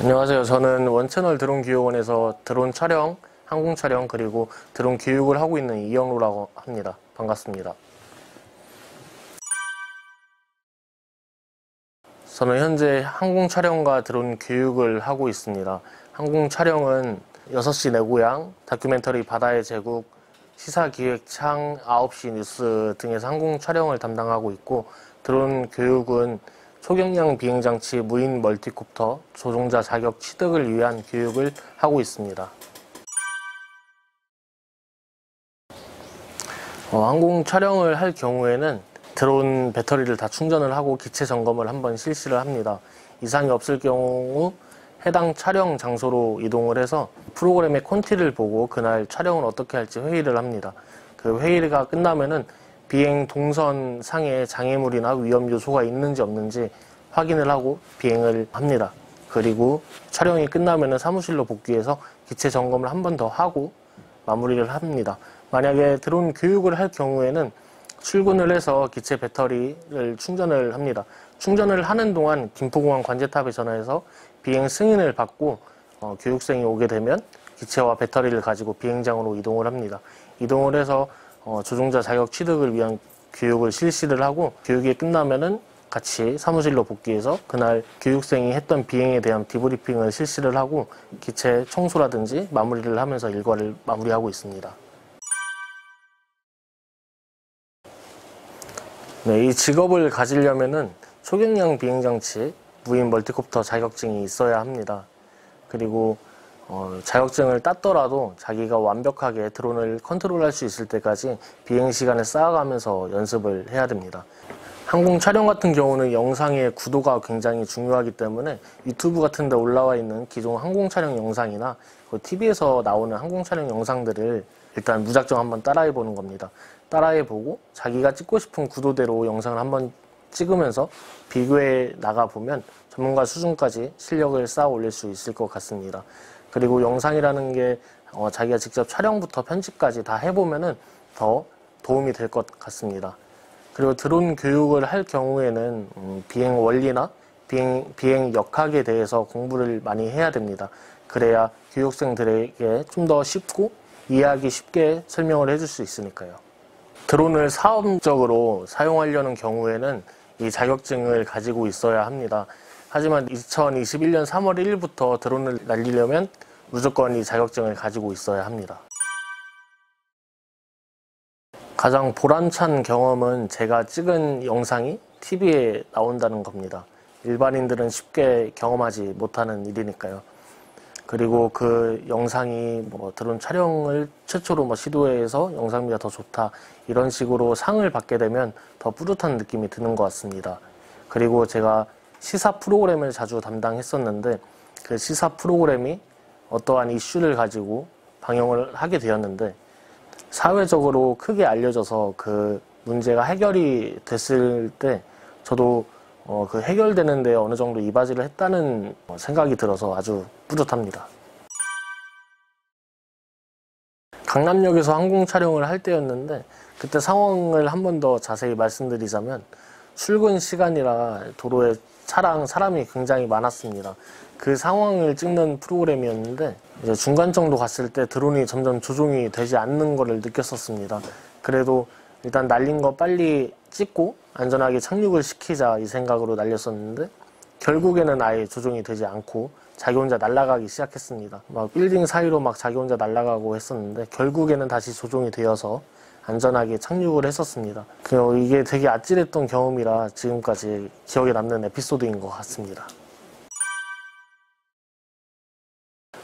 안녕하세요. 저는 원채널 드론교육원에서 드론 촬영, 항공 촬영, 그리고 드론 교육을 하고 있는 이영로라고 합니다. 반갑습니다. 저는 현재 항공 촬영과 드론 교육을 하고 있습니다. 항공 촬영은 6시 내 고향, 다큐멘터리 바다의 제국, 시사기획창 9시 뉴스 등에서 항공 촬영을 담당하고 있고, 드론 교육은 초경량 비행장치 무인 멀티콥터 조종자 자격 취득을 위한 교육을 하고 있습니다. 항공 촬영을 할 경우에는 드론 배터리를 다 충전을 하고 기체 점검을 한번 실시를 합니다. 이상이 없을 경우 해당 촬영 장소로 이동을 해서 프로그램의 콘티를 보고 그날 촬영을 어떻게 할지 회의를 합니다. 그 회의가 끝나면은 비행 동선 상에 장애물이나 위험 요소가 있는지 없는지 확인을 하고 비행을 합니다. 그리고 촬영이 끝나면은 사무실로 복귀해서 기체 점검을 한 번 더 하고 마무리를 합니다. 만약에 드론 교육을 할 경우에는 출근을 해서 기체 배터리를 충전을 합니다. 충전을 하는 동안 김포공항 관제탑에 전화해서 비행 승인을 받고 교육생이 오게 되면 기체와 배터리를 가지고 비행장으로 이동을 합니다. 이동을 해서 조종자 자격 취득을 위한 교육을 실시를 하고, 교육이 끝나면은 같이 사무실로 복귀해서 그날 교육생이 했던 비행에 대한 디브리핑을 실시를 하고 기체 청소라든지 마무리를 하면서 일과를 마무리하고 있습니다. 네, 이 직업을 가지려면은 초경량 비행장치 무인 멀티콥터 자격증이 있어야 합니다. 그리고 자격증을 땄더라도 자기가 완벽하게 드론을 컨트롤할 수 있을 때까지 비행 시간을 쌓아가면서 연습을 해야 됩니다. 항공 촬영 같은 경우는 영상의 구도가 굉장히 중요하기 때문에 유튜브 같은 데 올라와 있는 기존 항공 촬영 영상이나 TV에서 나오는 항공 촬영 영상들을 일단 무작정 한번 따라해 보는 겁니다. 따라해 보고 자기가 찍고 싶은 구도대로 영상을 한번 찍으면서 비교해 나가 보면 전문가 수준까지 실력을 쌓아 올릴 수 있을 것 같습니다. 그리고 영상이라는 게 자기가 직접 촬영부터 편집까지 다 해보면은 더 도움이 될 것 같습니다. 그리고 드론 교육을 할 경우에는 비행 원리나 비행 역학에 대해서 공부를 많이 해야 됩니다. 그래야 교육생들에게 좀 더 쉽고 이해하기 쉽게 설명을 해줄 수 있으니까요. 드론을 사업적으로 사용하려는 경우에는 이 자격증을 가지고 있어야 합니다. 하지만 2021년 3월 1일부터 드론을 날리려면 무조건 이 자격증을 가지고 있어야 합니다. 가장 보람찬 경험은 제가 찍은 영상이 TV에 나온다는 겁니다. 일반인들은 쉽게 경험하지 못하는 일이니까요. 그리고 그 영상이 드론 촬영을 최초로 시도해서 영상미가 더 좋다, 이런 식으로 상을 받게 되면 더 뿌듯한 느낌이 드는 것 같습니다. 그리고 제가 시사 프로그램을 자주 담당했었는데 그 시사 프로그램이 어떠한 이슈를 가지고 방영을 하게 되었는데 사회적으로 크게 알려져서 그 문제가 해결이 됐을 때 저도 그 해결되는 데 어느 정도 이바지를 했다는 생각이 들어서 아주 뿌듯합니다. 강남역에서 항공 촬영을 할 때였는데 그때 상황을 한 번 더 자세히 말씀드리자면 출근 시간이라 도로에 사람이 굉장히 많았습니다. 그 상황을 찍는 프로그램이었는데 이제 중간 정도 갔을 때 드론이 점점 조종이 되지 않는 것을 느꼈었습니다. 그래도 일단 날린 거 빨리 찍고 안전하게 착륙을 시키자 이 생각으로 날렸었는데 결국에는 아예 조종이 되지 않고 자기 혼자 날아가기 시작했습니다. 빌딩 사이로 자기 혼자 날아가고 했었는데 결국에는 다시 조종이 되어서 안전하게 착륙을 했었습니다. 이게 되게 아찔했던 경험이라 지금까지 기억에 남는 에피소드인 것 같습니다.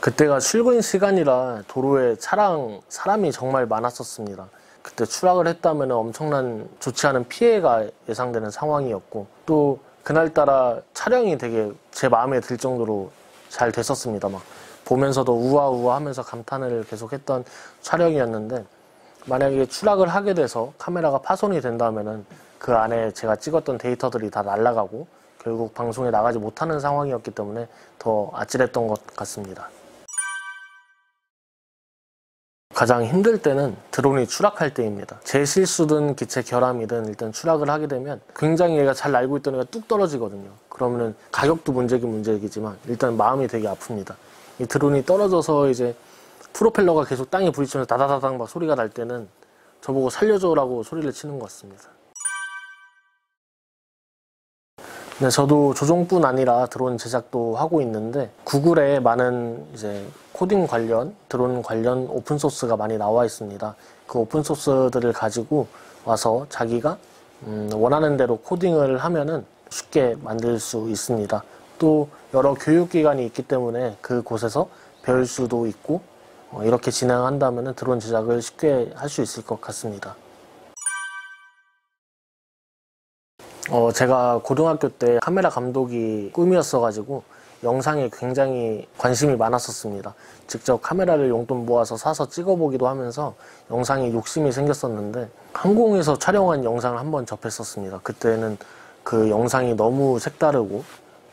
그때가 출근 시간이라 도로에 사람이 정말 많았었습니다. 그때 추락을 했다면 엄청난 좋지 않은 피해가 예상되는 상황이었고, 또 그날따라 촬영이 되게 제 마음에 들 정도로 잘 됐었습니다. 보면서도 우아우아 하면서 감탄을 계속했던 촬영이었는데, 만약에 추락을 하게 돼서 카메라가 파손이 된다면은 그 안에 제가 찍었던 데이터들이 다 날아가고 결국 방송에 나가지 못하는 상황이었기 때문에 더 아찔했던 것 같습니다. 가장 힘들 때는 드론이 추락할 때입니다. 제 실수든 기체 결함이든 일단 추락을 하게 되면 굉장히 얘가 잘 날고 있던 애가 뚝 떨어지거든요. 그러면은 가격도 문제긴 문제이지만 일단 마음이 되게 아픕니다. 이 드론이 떨어져서 이제 프로펠러가 계속 땅에 부딪히면서 다다다당 막 소리가 날 때는 저보고 살려줘라고 소리를 치는 것 같습니다. 네, 저도 조종뿐 아니라 드론 제작도 하고 있는데 구글에 많은 이제 코딩 관련, 드론 관련 오픈소스가 많이 나와 있습니다. 그 오픈소스들을 가지고 와서 자기가 원하는 대로 코딩을 하면은 쉽게 만들 수 있습니다. 또 여러 교육기관이 있기 때문에 그곳에서 배울 수도 있고 이렇게 진행한다면 드론 제작을 쉽게 할 수 있을 것 같습니다. 제가 고등학교 때 카메라 감독이 꿈이었어가지고 영상에 굉장히 관심이 많았었습니다. 직접 카메라를 용돈 모아서 사서 찍어보기도 하면서 영상에 욕심이 생겼었는데 항공에서 촬영한 영상을 한번 접했었습니다. 그때는 그 영상이 너무 색다르고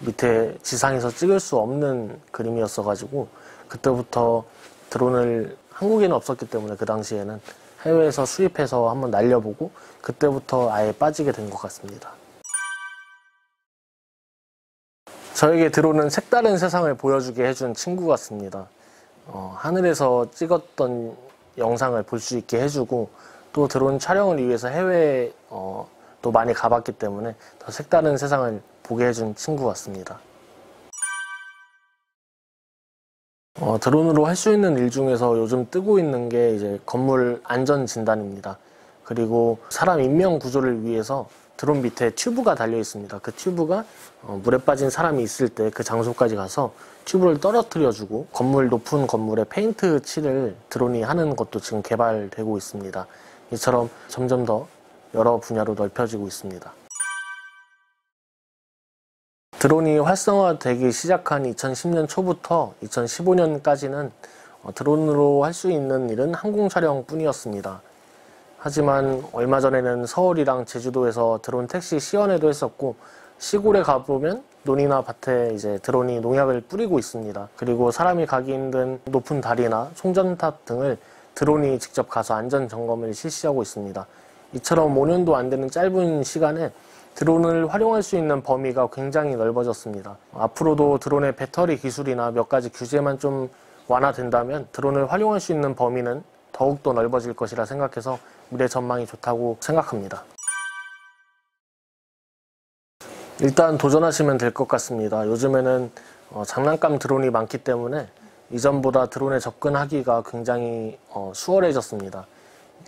밑에 지상에서 찍을 수 없는 그림이었어가지고 그때부터 드론을 한국에는 없었기 때문에 그 당시에는 해외에서 수입해서 한번 날려보고 그때부터 아예 빠지게 된 것 같습니다. 저에게 드론은 색다른 세상을 보여주게 해준 친구 같습니다. 하늘에서 찍었던 영상을 볼 수 있게 해주고 또 드론 촬영을 위해서 해외에 또 많이 가봤기 때문에 더 색다른 세상을 보게 해준 친구 같습니다. 드론으로 할 수 있는 일 중에서 요즘 뜨고 있는 게 이제 건물 안전 진단입니다. 그리고 사람 인명 구조를 위해서 드론 밑에 튜브가 달려 있습니다. 그 튜브가 물에 빠진 사람이 있을 때 그 장소까지 가서 튜브를 떨어뜨려주고 높은 건물에 페인트 칠을 드론이 하는 것도 지금 개발되고 있습니다. 이처럼 점점 더 여러 분야로 넓혀지고 있습니다. 드론이 활성화되기 시작한 2010년 초부터 2015년까지는 드론으로 할 수 있는 일은 항공 촬영 뿐이었습니다. 하지만 얼마 전에는 서울이랑 제주도에서 드론 택시 시연회도 했었고 시골에 가보면 논이나 밭에 이제 드론이 농약을 뿌리고 있습니다. 그리고 사람이 가기 힘든 높은 다리나 송전탑 등을 드론이 직접 가서 안전 점검을 실시하고 있습니다. 이처럼 5년도 안 되는 짧은 시간에 드론을 활용할 수 있는 범위가 굉장히 넓어졌습니다. 앞으로도 드론의 배터리 기술이나 몇 가지 규제만 좀 완화된다면 드론을 활용할 수 있는 범위는 더욱더 넓어질 것이라 생각해서 미래 전망이 좋다고 생각합니다. 일단 도전하시면 될 것 같습니다. 요즘에는 장난감 드론이 많기 때문에 이전보다 드론에 접근하기가 굉장히 수월해졌습니다.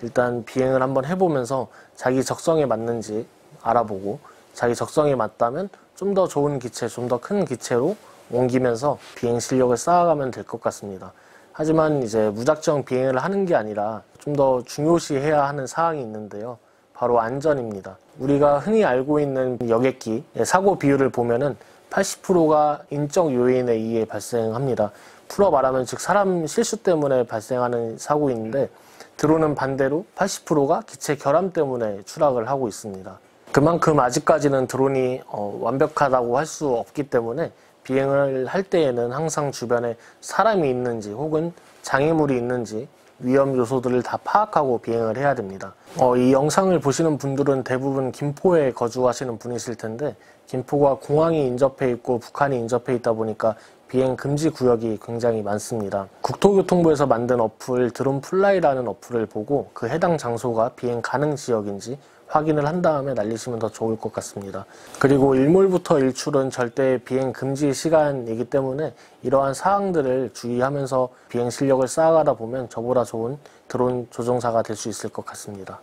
일단 비행을 한번 해보면서 자기 적성에 맞는지 알아보고 자기 적성에 맞다면 좀 더 좋은 기체, 좀 더 큰 기체로 옮기면서 비행 실력을 쌓아가면 될 것 같습니다. 하지만 이제 무작정 비행을 하는 게 아니라 좀 더 중요시해야 하는 사항이 있는데요. 바로 안전입니다. 우리가 흔히 알고 있는 여객기 사고 비율을 보면은 80%가 인적 요인에 의해 발생합니다. 풀어 말하면 즉 사람 실수 때문에 발생하는 사고인데 드론은 반대로 80%가 기체 결함 때문에 추락을 하고 있습니다. 그만큼 아직까지는 드론이 완벽하다고 할 수 없기 때문에 비행을 할 때에는 항상 주변에 사람이 있는지 혹은 장애물이 있는지 위험 요소들을 다 파악하고 비행을 해야 됩니다. 이 영상을 보시는 분들은 대부분 김포에 거주하시는 분이실 텐데 김포가 공항이 인접해 있고 북한이 인접해 있다 보니까 비행 금지 구역이 굉장히 많습니다. 국토교통부에서 만든 어플 드론플라이라는 어플을 보고 그 해당 장소가 비행 가능 지역인지 확인을 한 다음에 날리시면 더 좋을 것 같습니다. 그리고 일몰부터 일출은 절대 비행 금지 시간이기 때문에 이러한 사항들을 주의하면서 비행 실력을 쌓아가다 보면 저보다 좋은 드론 조종사가 될 수 있을 것 같습니다.